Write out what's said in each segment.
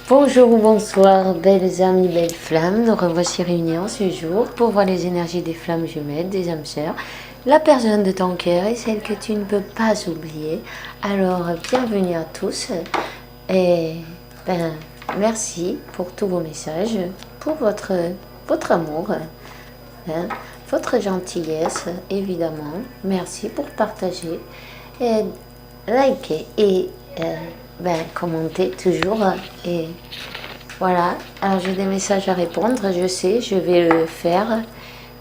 Bonjour ou bonsoir, belles amies, belles flammes. Nous revoici réunis en ce jour pour voir les énergies des flammes jumelles, des âmes sœurs, la personne de ton cœur et celle que tu ne peux pas oublier. Alors, bienvenue à tous et merci pour tous vos messages, pour votre amour, hein, votre gentillesse, évidemment. Merci pour partager et liker et commenter toujours. Et voilà, alors j'ai des messages à répondre, je sais, je vais le faire.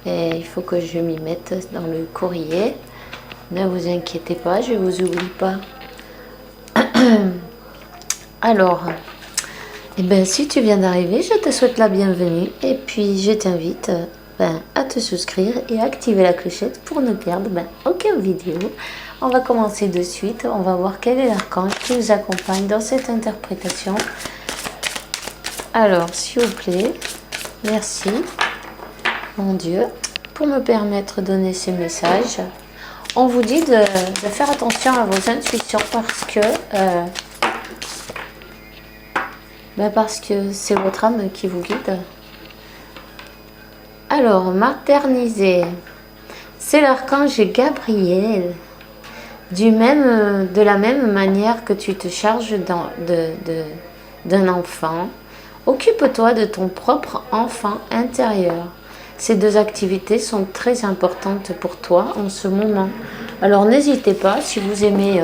Et il faut que je m'y mette dans le courrier. Ne vous inquiétez pas, je ne vous oublie pas. Alors, si tu viens d'arriver, je te souhaite la bienvenue. Et puis, je t'invite à te souscrire et activer la clochette pour ne perdre aucune vidéo. On va commencer de suite. On va voir quel est l'archange qui vous accompagne dans cette interprétation. Alors, s'il vous plaît, merci, mon Dieu, pour me permettre de donner ces messages. On vous dit de faire attention à vos intuitions parce que c'est votre âme qui vous guide. Alors, materniser, c'est l'archange Gabriel. De la même manière que tu te charges d'un enfant, occupe-toi de ton propre enfant intérieur. Ces deux activités sont très importantes pour toi en ce moment. Alors n'hésitez pas, si vous aimez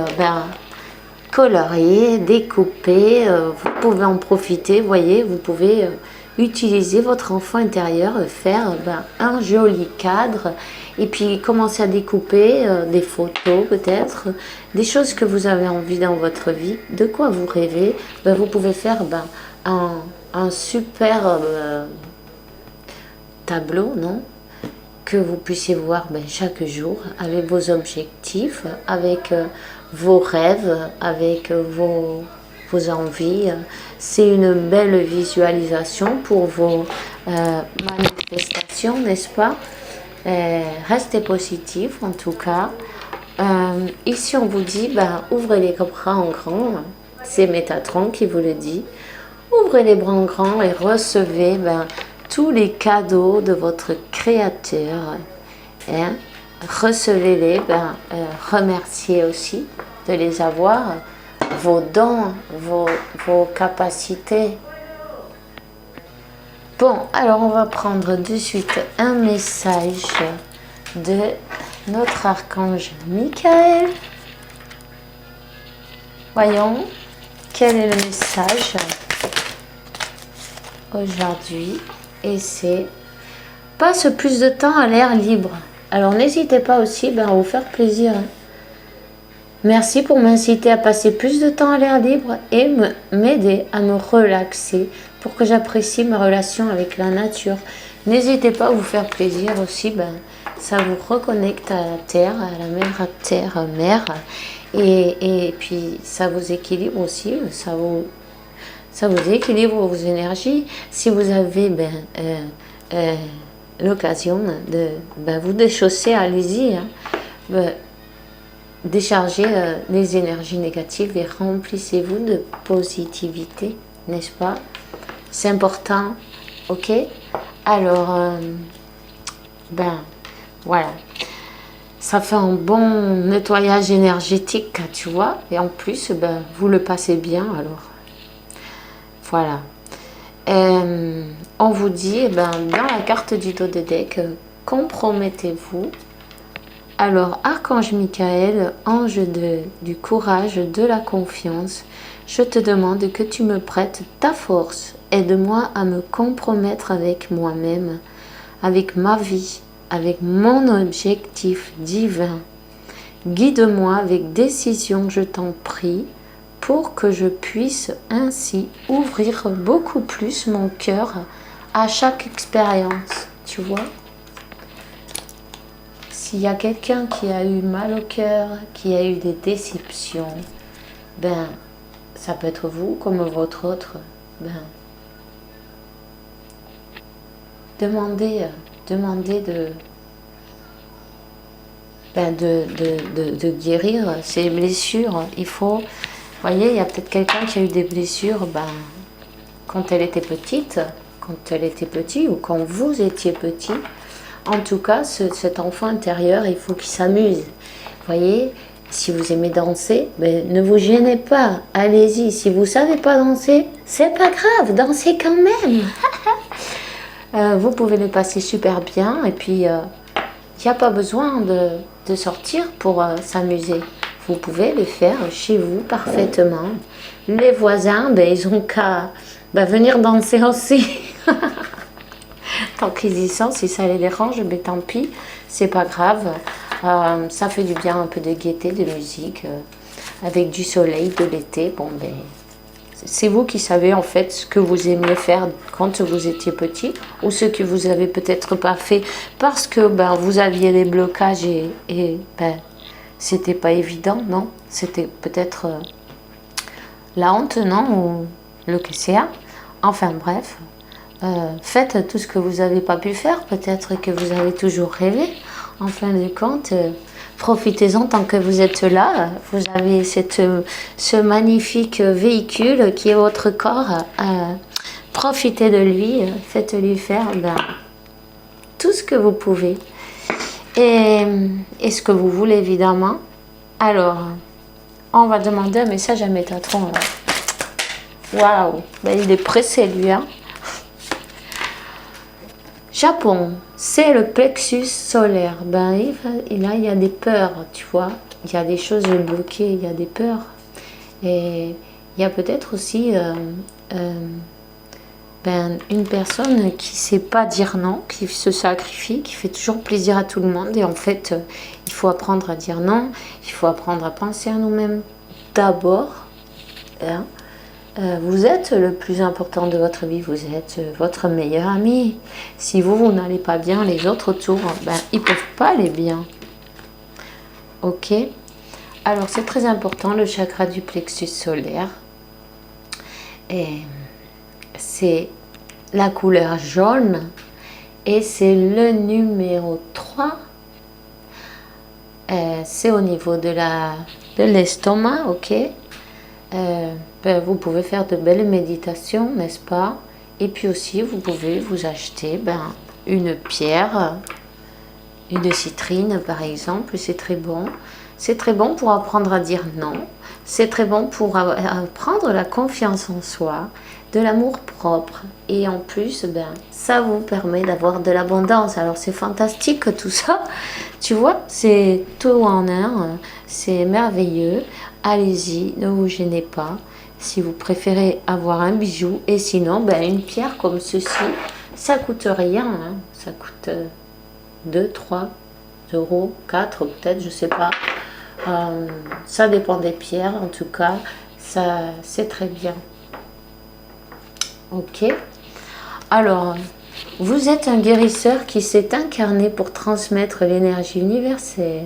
colorier, découper, vous pouvez en profiter, voyez, vous pouvez utiliser votre enfant intérieur, faire un joli cadre et puis commencer à découper des photos peut-être, des choses que vous avez envie dans votre vie, de quoi vous rêvez. Vous pouvez faire un super tableau, non, que vous puissiez voir chaque jour avec vos objectifs, avec vos rêves, avec vos envies. C'est une belle visualisation pour vos manifestations, n'est-ce pas? Restez positif en tout cas. Ici on vous dit ouvrez les bras en grand, c'est Métatron qui vous le dit. Ouvrez les bras en grand et recevez tous les cadeaux de votre créateur, hein. Recevez-les, remerciez aussi de les avoir, vos dons, vos capacités. Bon, alors on va prendre de suite un message de notre archange Michael. Voyons quel est le message aujourd'hui. Et c'est passe plus de temps à l'air libre. Alors n'hésitez pas aussi à vous faire plaisir. Merci pour m'inciter à passer plus de temps à l'air libre et m'aider à me relaxer pour que j'apprécie ma relation avec la nature. N'hésitez pas à vous faire plaisir aussi, ça vous reconnecte à la terre, à la mère terre-mère, et puis ça vous équilibre aussi, ça vous équilibre vos énergies. Si vous avez l'occasion de vous déchausser, allez-y, déchargez les énergies négatives et remplissez-vous de positivité, n'est-ce pas? C'est important, ok? Alors, voilà. Ça fait un bon nettoyage énergétique, tu vois. Et en plus, vous le passez bien, alors. Voilà. On vous dit, dans la carte du dos de deck, compromettez-vous. Alors, Archange Michael, ange du courage, de la confiance, je te demande que tu me prêtes ta force. Aide-moi à me compromettre avec moi-même, avec ma vie, avec mon objectif divin. Guide-moi avec décision, je t'en prie, pour que je puisse ainsi ouvrir beaucoup plus mon cœur à chaque expérience, tu vois. S'il y a quelqu'un qui a eu mal au cœur, qui a eu des déceptions, ça peut être vous comme votre autre. Demandez de guérir ces blessures. Il faut, voyez, il y a peut-être quelqu'un qui a eu des blessures, quand elle était petite, quand elle était petite ou quand vous étiez petit. En tout cas, cet enfant intérieur, il faut qu'il s'amuse. Vous voyez, si vous aimez danser, ben, ne vous gênez pas, allez-y. Si vous ne savez pas danser, c'est pas grave, dansez quand même. Vous pouvez le passer super bien et puis il n'y a pas besoin de sortir pour s'amuser. Vous pouvez le faire chez vous parfaitement. Les voisins, ben, ils ont qu'à venir danser aussi. Tant qu'ils y sont, si ça les dérange, ben, tant pis, c'est pas grave. Ça fait du bien, un peu de gaieté, de musique, avec du soleil, de l'été. Bon, ben, c'est vous qui savez en fait ce que vous aimiez faire quand vous étiez petit ou ce que vous avez peut-être pas fait parce que ben, vous aviez des blocages et ben, c'était pas évident, non? C'était peut-être la honte, non? Ou le QCA. Enfin bref, faites tout ce que vous n'avez pas pu faire, peut-être que vous avez toujours rêvé. En fin de compte, profitez-en tant que vous êtes là. Vous avez ce magnifique véhicule qui est votre corps. Profitez de lui, faites-lui faire tout ce que vous pouvez. Et ce que vous voulez, évidemment. Alors, on va demander un message à Métatron. Waouh, ben, il est pressé, lui. Hein. Japon, c'est le plexus solaire. Ben, il y a des peurs, tu vois. Il y a des choses bloquées, il y a des peurs. Et il y a peut-être aussi une personne qui ne sait pas dire non, qui se sacrifie, qui fait toujours plaisir à tout le monde. Et en fait, il faut apprendre à dire non. Il faut apprendre à penser à nous-mêmes d'abord. Hein. Vous êtes le plus important de votre vie, vous êtes votre meilleur ami. Si vous n'allez pas bien, les autres autour, ils ne peuvent pas aller bien. Ok? Alors c'est très important, le chakra du plexus solaire. Et c'est la couleur jaune et c'est le numéro 3. C'est au niveau de l'estomac, ok? Vous pouvez faire de belles méditations, n'est-ce pas? Et puis aussi, vous pouvez vous acheter une pierre, une citrine par exemple, c'est très bon. C'est très bon pour apprendre à dire non. C'est très bon pour apprendre la confiance en soi, de l'amour propre. Et en plus, ça vous permet d'avoir de l'abondance. Alors c'est fantastique tout ça. Tu vois, c'est tout en un. C'est merveilleux. Allez-y, ne vous gênez pas. Si vous préférez avoir un bijou. Et sinon, une pierre comme ceci, ça coûte rien. Hein. Ça coûte 2, 3 euros, 4 peut-être, je sais pas. Ça dépend des pierres, en tout cas, ça c'est très bien. Ok. Alors, vous êtes un guérisseur qui s'est incarné pour transmettre l'énergie universelle.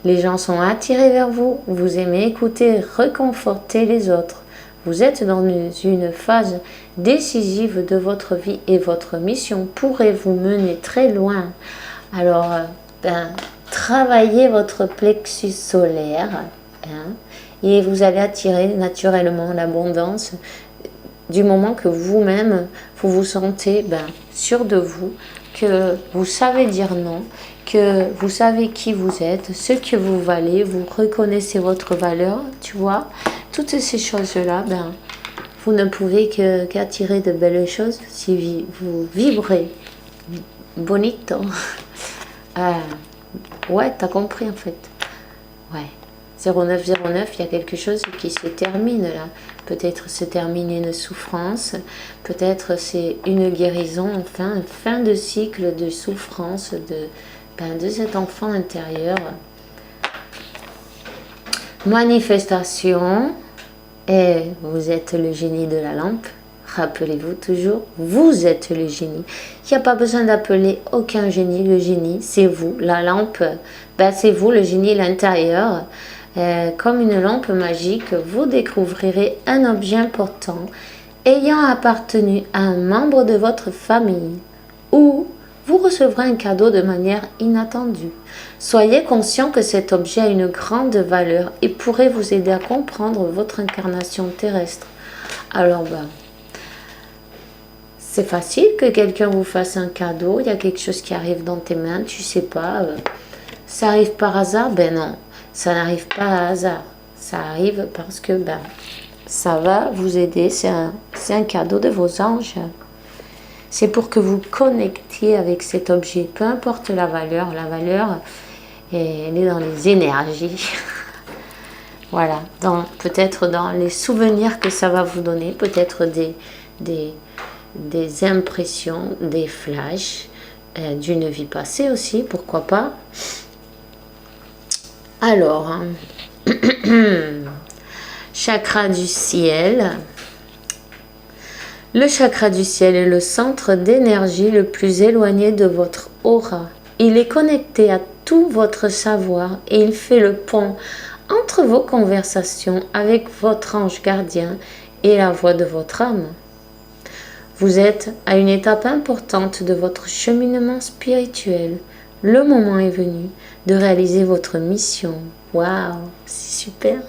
Les gens sont attirés vers vous. Vous aimez écouter, réconforter les autres. Vous êtes dans une phase décisive de votre vie et votre mission pourrait vous mener très loin. Alors, travaillez votre plexus solaire et vous allez attirer naturellement l'abondance du moment que vous-même, vous vous sentez sûr de vous, que vous savez dire non, que vous savez qui vous êtes, ce que vous valez, vous reconnaissez votre valeur, tu vois. Toutes ces choses-là, vous ne pouvez qu'attirer de belles choses si vous vibrez. Bonito. Ouais, t'as compris en fait. Ouais. 0909, il y a quelque chose qui se termine là. Peut-être se termine une souffrance, peut-être c'est une guérison, enfin, fin de cycle de souffrance de cet enfant intérieur. Manifestation, et vous êtes le génie de la lampe. Rappelez-vous toujours, vous êtes le génie. Il n'y a pas besoin d'appeler aucun génie. Le génie, c'est vous. La lampe, c'est vous, le génie, l'intérieur. Comme une lampe magique, vous découvrirez un objet important ayant appartenu à un membre de votre famille ou vous recevrez un cadeau de manière inattendue. Soyez conscient que cet objet a une grande valeur et pourrait vous aider à comprendre votre incarnation terrestre. Alors, c'est facile que quelqu'un vous fasse un cadeau, il y a quelque chose qui arrive dans tes mains, tu sais pas, ça arrive par hasard? Ben non, ça n'arrive pas à hasard, ça arrive parce que ben, ça va vous aider, c'est un cadeau de vos anges. C'est pour que vous connectiez avec cet objet, peu importe la valeur, elle est dans les énergies. Voilà, peut-être dans les souvenirs que ça va vous donner, peut-être des impressions, des flashs d'une vie passée aussi, pourquoi pas. Alors, chakra du ciel. Le chakra du ciel est le centre d'énergie le plus éloigné de votre aura. Il est connecté à tout votre savoir et il fait le pont entre vos conversations avec votre ange gardien et la voix de votre âme. Vous êtes à une étape importante de votre cheminement spirituel. Le moment est venu de réaliser votre mission. Waouh, c'est super!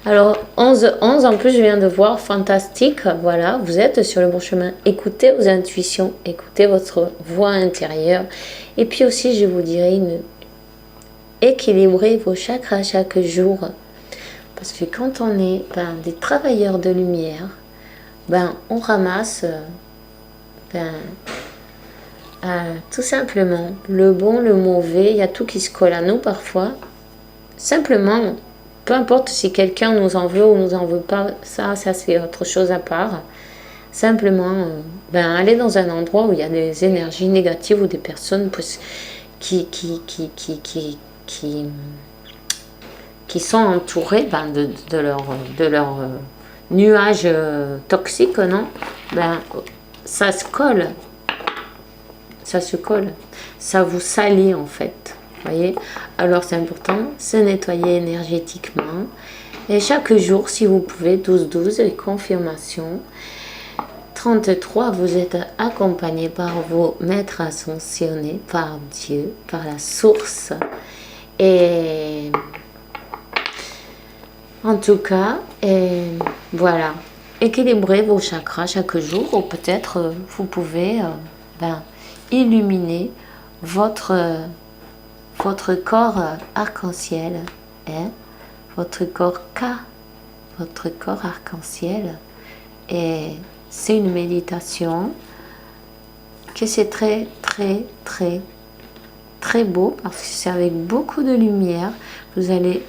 Alors, 11, en plus, je viens de voir, fantastique, voilà, vous êtes sur le bon chemin. Écoutez vos intuitions, écoutez votre voix intérieure. Et puis aussi, je vous dirais, équilibrez vos chakras chaque jour. Parce que quand on est des travailleurs de lumière, on ramasse tout simplement le bon, le mauvais, il y a tout qui se colle à nous parfois. Simplement, peu importe si quelqu'un nous en veut ou nous en veut pas, ça c'est autre chose à part. Simplement, aller dans un endroit où il y a des énergies négatives ou des personnes qui sont entourées de leur nuages toxiques, non? Ça se colle. Ça se colle. Ça vous salit en fait. Voyez, alors c'est important, se nettoyer énergétiquement et chaque jour si vous pouvez, 12-12 et confirmation. 33, vous êtes accompagné par vos maîtres ascensionnés, par Dieu, par la source. Et en tout cas, voilà, équilibrez vos chakras chaque jour ou peut-être vous pouvez illuminer votre corps arc-en-ciel, votre corps K, votre corps arc-en-ciel. Et c'est une méditation que c'est très, très, très, très beau parce que c'est avec beaucoup de lumière. Vous allez,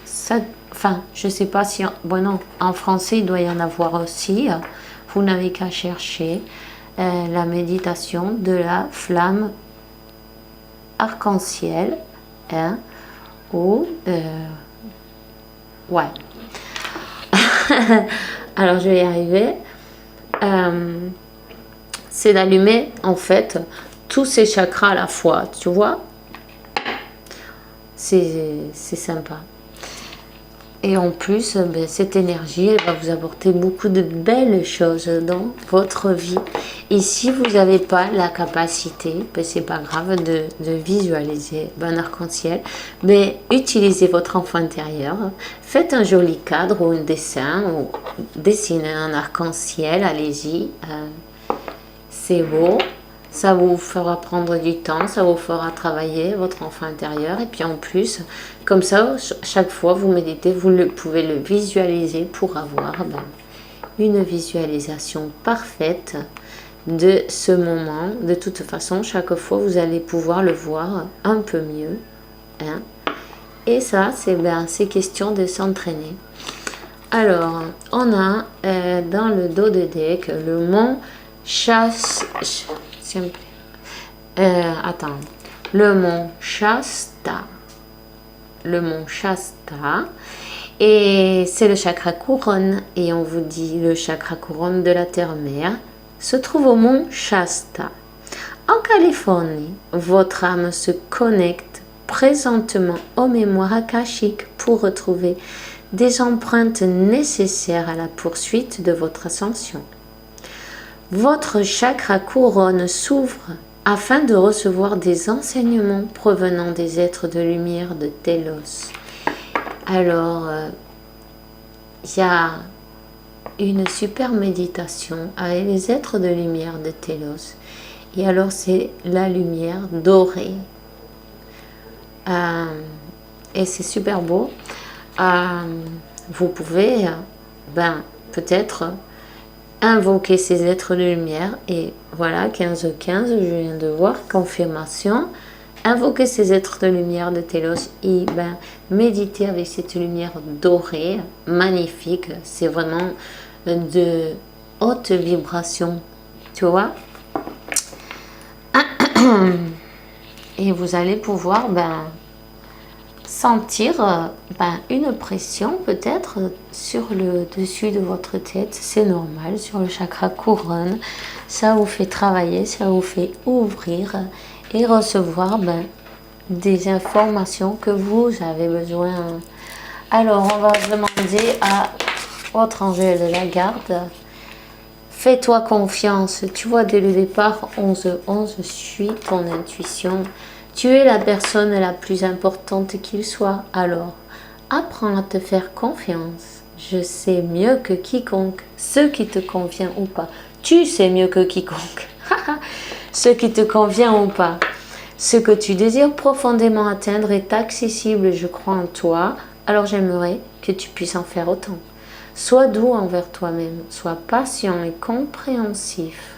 je sais pas si, en français il doit y en avoir aussi. Vous n'avez qu'à chercher la méditation de la flamme arc-en-ciel. Ouais. Alors je vais y arriver. C'est d'allumer en fait tous ces chakras à la fois, tu vois. C'est sympa. Et en plus, cette énergie, elle va vous apporter beaucoup de belles choses dans votre vie. Et si vous n'avez pas la capacité, c'est pas grave de visualiser un arc-en-ciel, mais utilisez votre enfant intérieur. Faites un joli cadre ou un dessin, ou dessinez un arc-en-ciel, allez-y. C'est beau. Ça vous fera prendre du temps, ça vous fera travailler votre enfant intérieur. Et puis en plus, comme ça, chaque fois vous méditez, vous pouvez le visualiser pour avoir une visualisation parfaite de ce moment. De toute façon, chaque fois, vous allez pouvoir le voir un peu mieux. Et ça, c'est question de s'entraîner. Alors, on a dans le dos de deck le mont le mont Shasta. Le mont Shasta. Et c'est le chakra couronne. Et on vous dit le chakra couronne de la terre-mère se trouve au mont Shasta. En Californie, votre âme se connecte présentement aux mémoires akashiques pour retrouver des empreintes nécessaires à la poursuite de votre ascension. Votre chakra couronne s'ouvre afin de recevoir des enseignements provenant des êtres de lumière de Télos. Alors, il y a une super méditation avec les êtres de lumière de Télos. Et alors c'est la lumière dorée. Et c'est super beau. Vous pouvez peut-être invoquer ces êtres de lumière. Et voilà, 15-15, je viens de voir, confirmation. Invoquer ces êtres de lumière de Télos et méditer avec cette lumière dorée, magnifique. C'est vraiment de haute vibration, tu vois. Et vous allez pouvoir sentir une pression peut-être sur le dessus de votre tête. C'est normal, sur le chakra couronne. Ça vous fait travailler, ça vous fait ouvrir et recevoir des informations que vous avez besoin. Alors, on va demander à votre ange de la garde. Fais-toi confiance. Tu vois, dès le départ, 11-11, suis ton intuition. Tu es la personne la plus importante qu'il soit. Alors, apprends à te faire confiance. Je sais mieux que quiconque ce qui te convient ou pas. Tu sais mieux que quiconque ce qui te convient ou pas. Ce que tu désires profondément atteindre est accessible, je crois en toi. Alors j'aimerais que tu puisses en faire autant. Sois doux envers toi-même. Sois patient et compréhensif.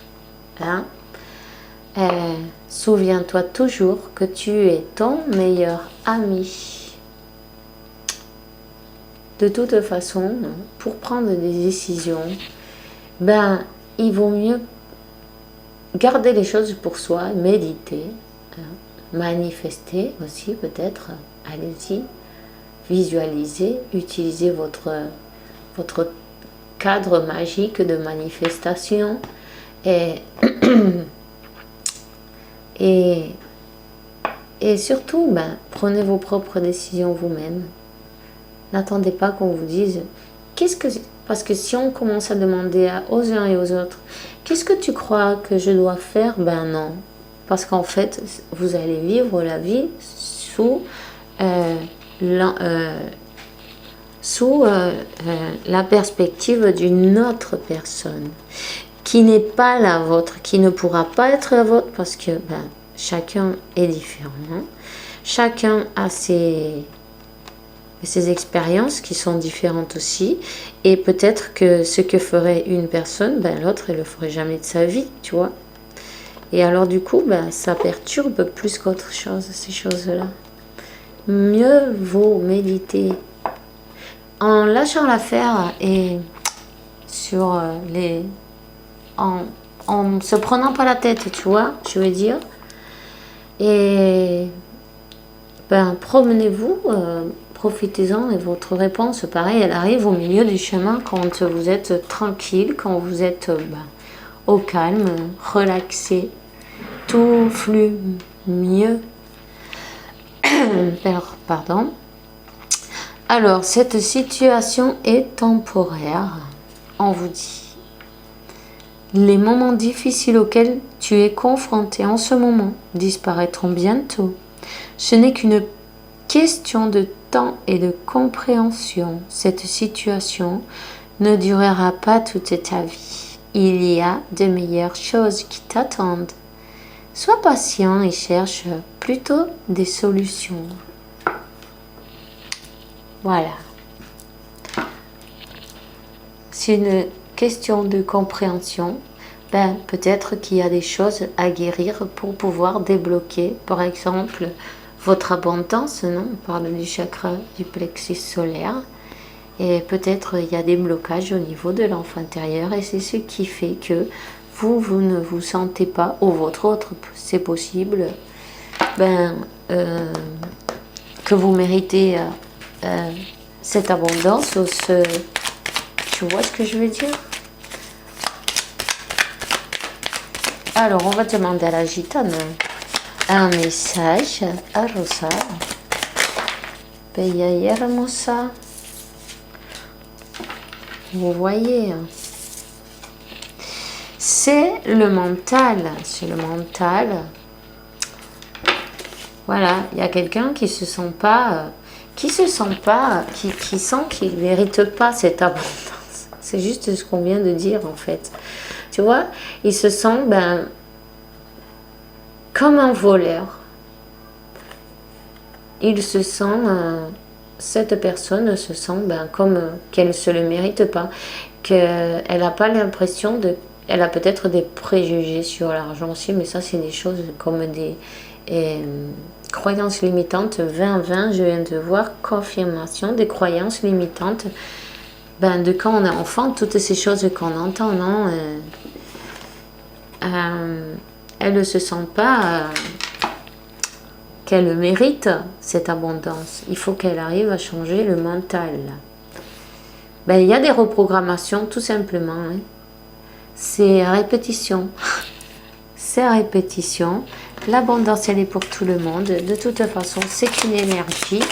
Souviens-toi toujours que tu es ton meilleur ami. De toute façon, pour prendre des décisions, il vaut mieux garder les choses pour soi, méditer, manifester aussi peut-être, allez-y, visualiser, utiliser votre cadre magique de manifestation et surtout, prenez vos propres décisions vous-même. N'attendez pas qu'on vous dise parce que si on commence à demander aux uns et aux autres, qu'est-ce que tu crois que je dois faire? Non. Parce qu'en fait, vous allez vivre la vie sous la perspective d'une autre personne qui n'est pas la vôtre, qui ne pourra pas être la vôtre parce que chacun est différent. Chacun a ses expériences qui sont différentes aussi. Et peut-être que ce que ferait une personne, l'autre, elle ne le ferait jamais de sa vie, tu vois. Et alors du coup, ça perturbe plus qu'autre chose, ces choses-là. Mieux vaut méditer en lâchant l'affaire et sur en se prenant pas la tête, tu vois, je veux dire. Et promenez-vous, profitez-en, et votre réponse, pareil, elle arrive au milieu du chemin quand vous êtes tranquille, quand vous êtes au calme, relaxé, tout flue mieux. Pardon. Alors, cette situation est temporaire, on vous dit. Les moments difficiles auxquels tu es confronté en ce moment disparaîtront bientôt. Ce n'est qu'une question de temps et de compréhension. Cette situation ne durera pas toute ta vie. Il y a de meilleures choses qui t'attendent. Sois patient et cherche plutôt des solutions. Voilà. C'est une question de compréhension. Peut-être qu'il y a des choses à guérir pour pouvoir débloquer, par exemple, votre abondance, non? On parle du chakra du plexus solaire. Et peut-être il y a des blocages au niveau de l'enfant intérieur et c'est ce qui fait que vous ne vous sentez pas, ou votre autre, c'est possible, que vous méritez cette abondance ou ce... Tu vois ce que je veux dire? Alors, on va demander à la gitane un message à Rosa. Peya hermosa. Vous voyez, c'est le mental. Voilà, il y a quelqu'un qui se sent pas, qui sent qu'il ne mérite pas cette abondance. C'est juste ce qu'on vient de dire en fait. Tu vois, il se sent comme un voleur. Il se sent, cette personne se sent comme qu'elle ne se le mérite pas, qu'elle n'a pas l'impression de... Elle a peut-être des préjugés sur l'argent aussi, mais ça c'est des choses comme des croyances limitantes. 20-20, je viens de voir, confirmation des croyances limitantes. De quand on est enfant, toutes ces choses qu'on entend, non, elle ne se sent pas qu'elle mérite cette abondance. Il faut qu'elle arrive à changer le mental. Il y a des reprogrammations, tout simplement. Hein. C'est répétition. C'est répétition. L'abondance, elle est pour tout le monde. De toute façon, c'est une énergie.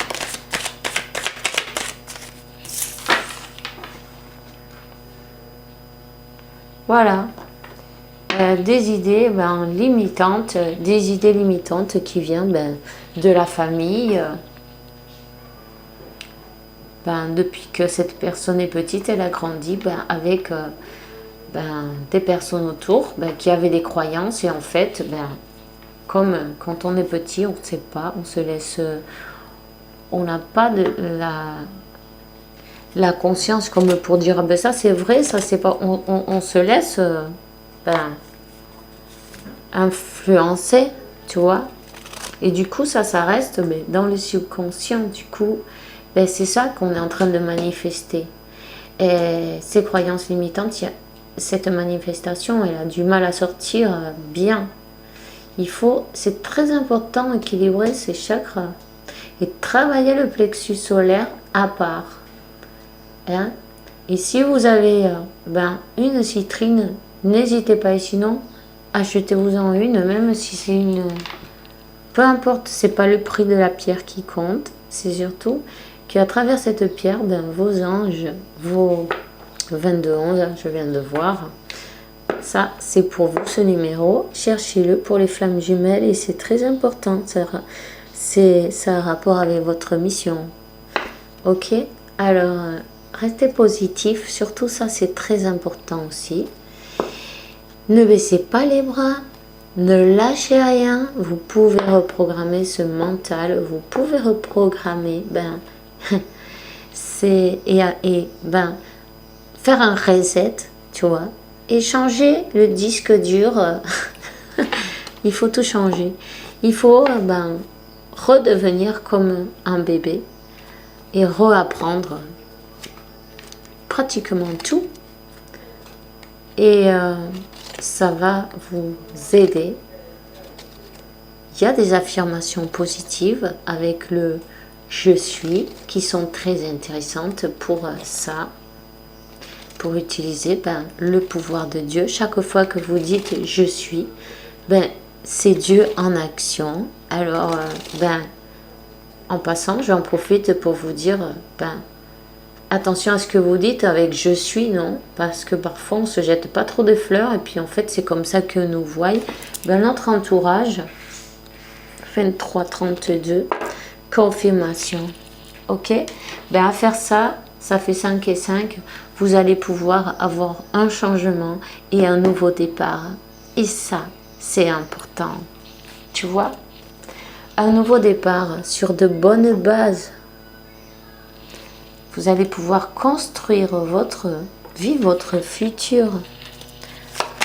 Voilà. Des idées limitantes, des idées limitantes qui viennent de la famille. Depuis que cette personne est petite, elle a grandi avec des personnes autour qui avaient des croyances. Et en fait, comme quand on est petit, on ne sait pas, on se laisse... on n'a pas de la conscience comme pour dire ça c'est vrai, ça c'est pas... On se laisse... influencer, tu vois, et du coup ça reste dans le subconscient. Du coup c'est ça qu'on est en train de manifester, et ces croyances limitantes, cette manifestation elle a du mal à sortir bien. C'est très important d'équilibrer ces chakras et travailler le plexus solaire à part, hein. Et si vous avez une citrine, n'hésitez pas, et sinon achetez-vous-en une, même si c'est une... Peu importe, c'est pas le prix de la pierre qui compte, c'est surtout qu'à travers cette pierre, vos anges, vos 22-11, je viens de voir, ça c'est pour vous ce numéro, cherchez-le pour les flammes jumelles et c'est très important, ça a rapport avec votre mission. Ok, alors restez positif, surtout ça c'est très important aussi. Ne baissez pas les bras, ne lâchez rien, vous pouvez reprogrammer ce mental, vous pouvez reprogrammer, faire un reset, tu vois, et changer le disque dur. Il faut tout changer. Il faut redevenir comme un bébé et reapprendre pratiquement tout. Et ça va vous aider. Il y a des affirmations positives avec le « je suis » qui sont très intéressantes pour ça, pour utiliser le pouvoir de Dieu. Chaque fois que vous dites « je suis », c'est Dieu en action. Alors, en passant, j'en profite pour vous dire attention à ce que vous dites avec je suis, non, parce que parfois on se jette pas trop de fleurs et puis en fait c'est comme ça que nous voyons notre entourage. 23-32, confirmation. Ok, à faire ça, ça fait 5 et 5, vous allez pouvoir avoir un changement et un nouveau départ. Et ça, c'est important. Tu vois, un nouveau départ sur de bonnes bases. Vous allez pouvoir construire votre vie, votre futur.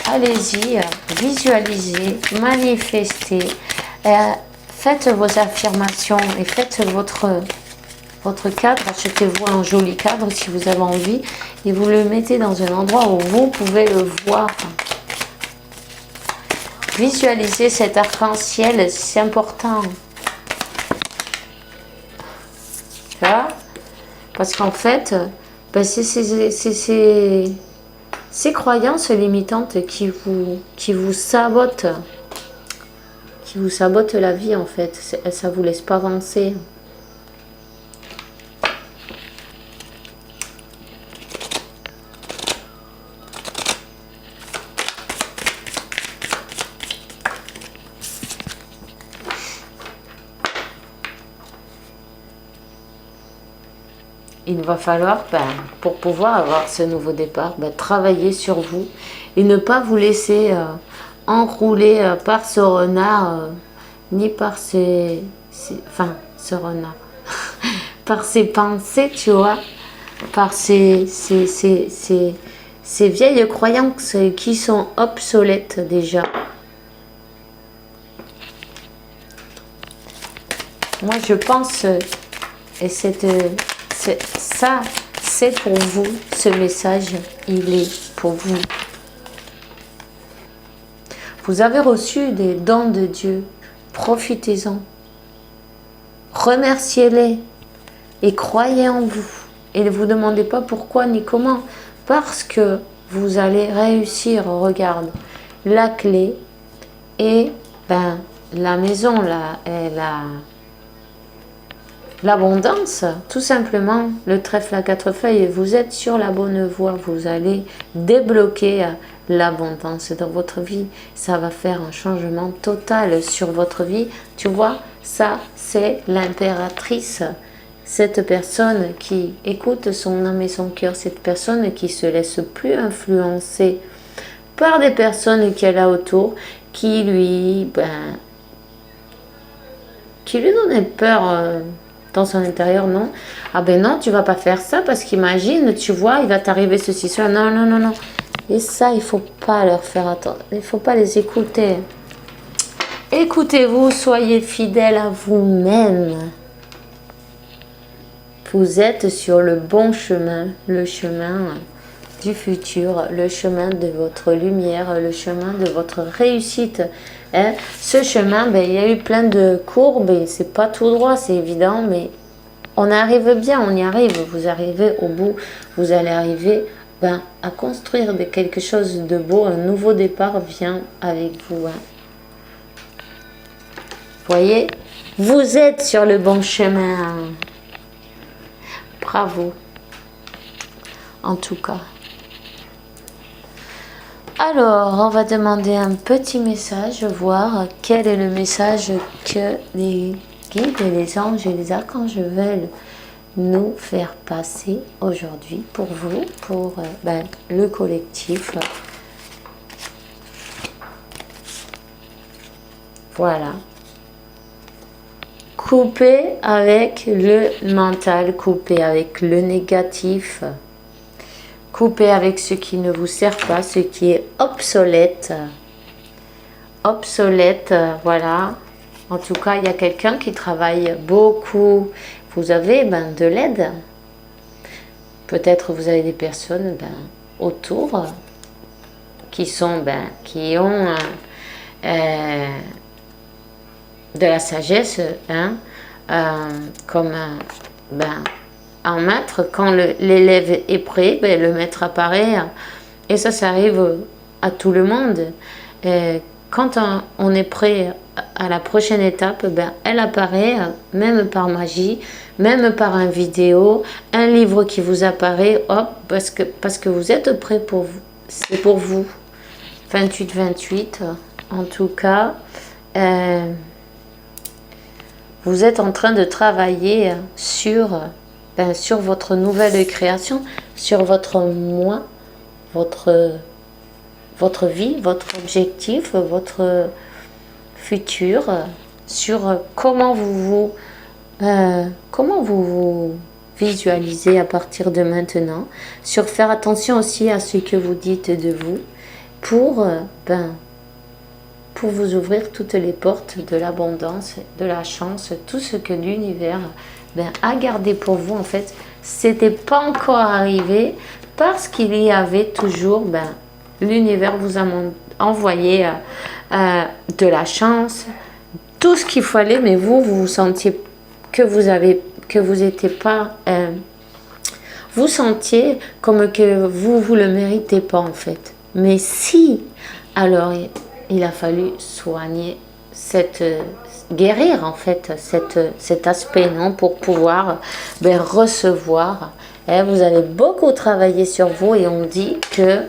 Allez-y, visualisez, manifestez, faites vos affirmations et faites votre cadre. Achetez-vous un joli cadre si vous avez envie et vous le mettez dans un endroit où vous pouvez le voir. Visualisez cet arc-en-ciel, c'est important. Tu vois ? Parce qu'en fait, c'est ces croyances limitantes qui vous sabotent. Qui vous sabotent la vie en fait. Ça ne vous laisse pas avancer. il va falloir, pour pouvoir avoir ce nouveau départ, travailler sur vous et ne pas vous laisser enrouler par ce renard, ni par enfin, ce renard, par ses pensées, tu vois, par ces vieilles croyances qui sont obsolètes déjà. Moi, je pense, et ça, c'est pour vous, ce message, il est pour vous. Vous avez reçu des dons de Dieu, profitez-en. Remerciez-les et croyez en vous. Et ne vous demandez pas pourquoi ni comment, parce que vous allez réussir. Regarde, la clé et la maison, l'abondance, tout simplement, le trèfle à 4 feuilles, vous êtes sur la bonne voie, vous allez débloquer l'abondance dans votre vie, ça va faire un changement total sur votre vie, tu vois, ça c'est l'impératrice, cette personne qui écoute son âme et son cœur, cette personne qui se laisse plus influencer par des personnes qu'elle a autour, qui lui donnait peur dans son intérieur, non. Ah ben non, tu vas pas faire ça parce qu'imagine, tu vois, il va t'arriver ceci, cela. Non, non, non, non. Et ça, il faut pas leur faire attendre. Il faut pas les écouter. Écoutez-vous, soyez fidèles à vous-même. Vous êtes sur le bon chemin, le chemin du futur, le chemin de votre lumière, le chemin de votre réussite. Hein? Ce chemin, il y a eu plein de courbes et c'est pas tout droit, c'est évident, mais on arrive bien, on y arrive. Vous arrivez au bout, vous allez arriver à construire quelque chose de beau. Un nouveau départ vient avec vous. Hein? Voyez, vous êtes sur le bon chemin. Bravo. En tout cas. Alors, on va demander un petit message, voir quel est le message que les guides, les anges et les archanges veulent nous faire passer aujourd'hui pour vous, pour le collectif. Voilà. Coupez avec le mental, coupez avec le négatif. Coupez avec ce qui ne vous sert pas, ce qui est obsolète. Obsolète, voilà. En tout cas, il y a quelqu'un qui travaille beaucoup. Vous avez de l'aide. Peut-être vous avez des personnes autour qui sont, qui ont de la sagesse, hein, comme un maître, quand l'élève est prêt, le maître apparaît, et ça arrive à tout le monde. Et quand on est prêt à la prochaine étape, elle apparaît, même par magie, même par une vidéo, un livre qui vous apparaît, hop, parce que vous êtes prêt pour vous, c'est pour vous. 28-28, en tout cas, vous êtes en train de travailler sur votre nouvelle création, sur votre moi, votre vie, votre objectif, votre futur, sur comment vous vous visualisez à partir de maintenant, sur faire attention aussi à ce que vous dites de vous pour vous ouvrir toutes les portes de l'abondance, de la chance, tout ce que l'univers a gardé pour vous. En fait, c'était pas encore arrivé parce qu'il y avait toujours, l'univers vous a envoyé de la chance, tout ce qu'il fallait, mais vous sentiez que vous étiez pas, vous sentiez comme que vous le méritez pas en fait. Mais si, alors il a fallu soigner guérir en fait cet aspect, non, pour pouvoir recevoir. Vous allez beaucoup travailler sur vous et on dit que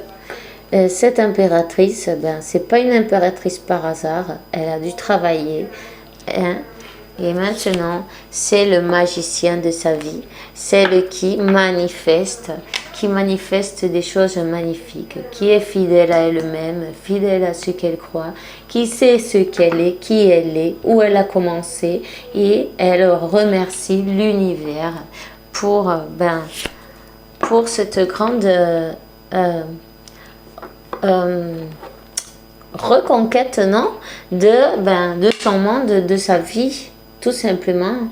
cette impératrice, c'est pas une impératrice par hasard, elle a dû travailler, hein, Et maintenant, c'est le magicien de sa vie, celle qui manifeste des choses magnifiques, qui est fidèle à elle-même, fidèle à ce qu'elle croit, qui sait ce qu'elle est, qui elle est, où elle a commencé, et elle remercie l'univers pour, pour cette grande reconquête, non, de son monde, de sa vie, tout simplement,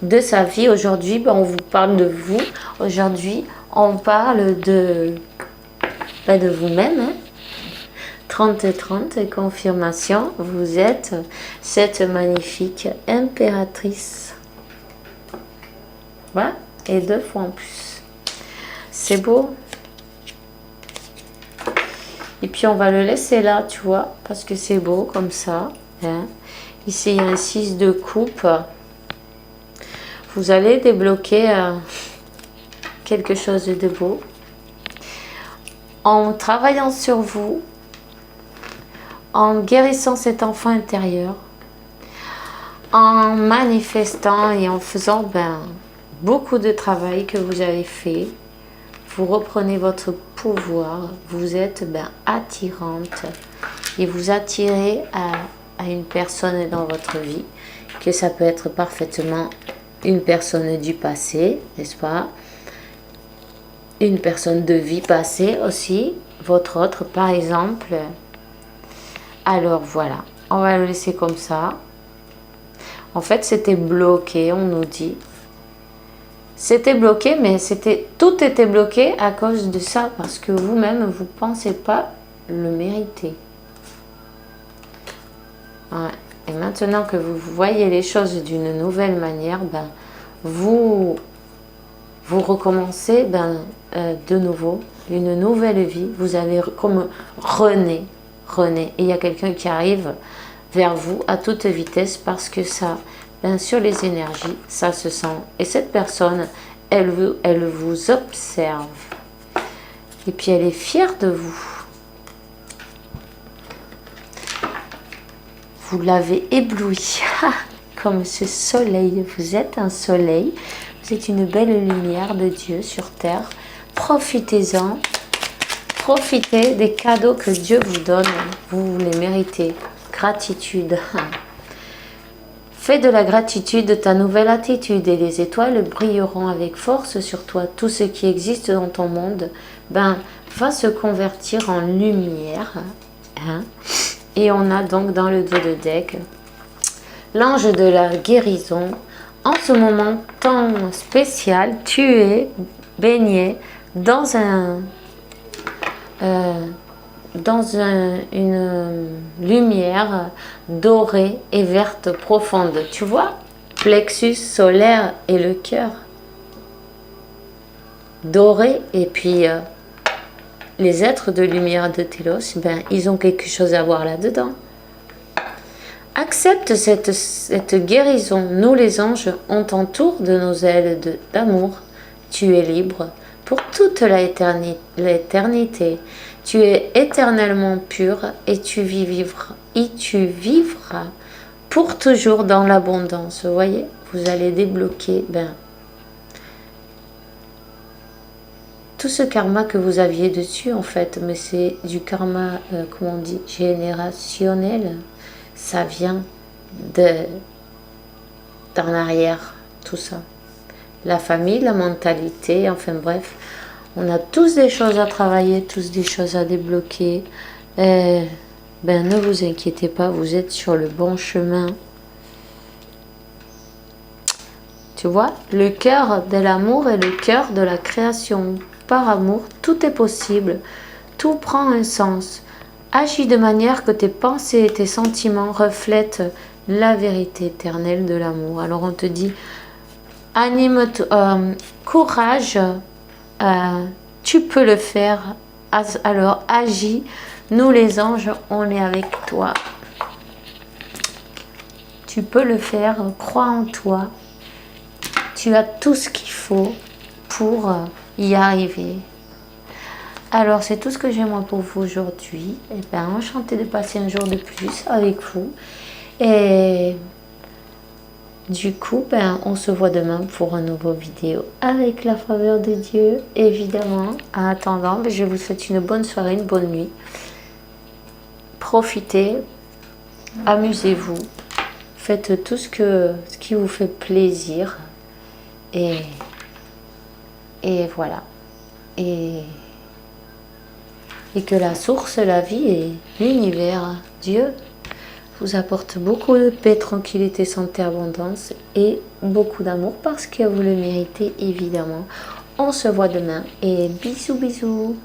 de sa vie. Aujourd'hui, on vous parle de vous. Aujourd'hui, on parle de vous-même. Hein. 30-30, confirmation, vous êtes cette magnifique impératrice. Voilà, et 2 fois en plus. C'est beau. Et puis on va le laisser là, tu vois, parce que c'est beau comme ça. Hein. Ici, il y a un 6 de coupe. Vous allez débloquer quelque chose de beau. En travaillant sur vous, en guérissant cet enfant intérieur, en manifestant et en faisant beaucoup de travail que vous avez fait, vous reprenez votre pouvoir, vous êtes attirante et vous attirez à une personne dans votre vie, que ça peut être parfaitement une personne du passé, n'est-ce pas? Une personne de vie passée aussi, votre autre par exemple. Alors voilà, on va le laisser comme ça. En fait, c'était bloqué, on nous dit. C'était bloqué, mais tout était bloqué à cause de ça, parce que vous-même, vous ne pensez pas le mériter. Ouais. Et maintenant que vous voyez les choses d'une nouvelle manière, vous recommencez de nouveau une nouvelle vie. Vous avez comme rené. Et il y a quelqu'un qui arrive vers vous à toute vitesse, parce que ça... sur les énergies, ça se sent. Et cette personne, elle vous observe. Et puis elle est fière de vous. Vous l'avez ébloui. Comme ce soleil. Vous êtes un soleil. Vous êtes une belle lumière de Dieu sur terre. Profitez-en. Profitez des cadeaux que Dieu vous donne. Vous les méritez. Gratitude. Fais de la gratitude ta nouvelle attitude et les étoiles brilleront avec force sur toi. Tout ce qui existe dans ton monde va se convertir en lumière. Hein. Et on a donc dans le dos de deck l'ange de la guérison. En ce moment tant spécial, tu es baigné dans une lumière dorée et verte profonde. Tu vois, plexus solaire et le cœur. Doré, et puis les êtres de lumière de Télos, ils ont quelque chose à voir là-dedans. Accepte cette guérison. Nous les anges, on t'entoure de nos ailes d'amour. Tu es libre pour toute l'éternité. Tu es éternellement pur et tu vivras pour toujours dans l'abondance. Vous voyez, vous allez débloquer tout ce karma que vous aviez dessus en fait. Mais c'est du karma, comment on dit, générationnel. Ça vient d'en arrière, tout ça. La famille, la mentalité, enfin bref. On a tous des choses à travailler, tous des choses à débloquer. Ne vous inquiétez pas, vous êtes sur le bon chemin. Tu vois, le cœur de l'amour est le cœur de la création. Par amour, tout est possible. Tout prend un sens. Agis de manière que tes pensées et tes sentiments reflètent la vérité éternelle de l'amour. Alors on te dit, anime-toi, courage. Tu peux le faire, alors agis. Nous les anges, on est avec toi. Tu peux le faire, crois en toi. Tu as tout ce qu'il faut pour y arriver. Alors c'est tout ce que j'ai moi pour vous aujourd'hui. Enchantée de passer un jour de plus avec vous. Et Du coup, ben, on se voit demain pour une nouvelle vidéo avec la faveur de Dieu, évidemment. En attendant, ben, je vous souhaite une bonne soirée, une bonne nuit. Profitez, amusez-vous, faites tout ce qui vous fait plaisir. Et voilà. Et que la source, la vie et l'univers, Dieu, vous apporte beaucoup de paix, tranquillité, santé, abondance et beaucoup d'amour parce que vous le méritez évidemment. On se voit demain et bisous bisous.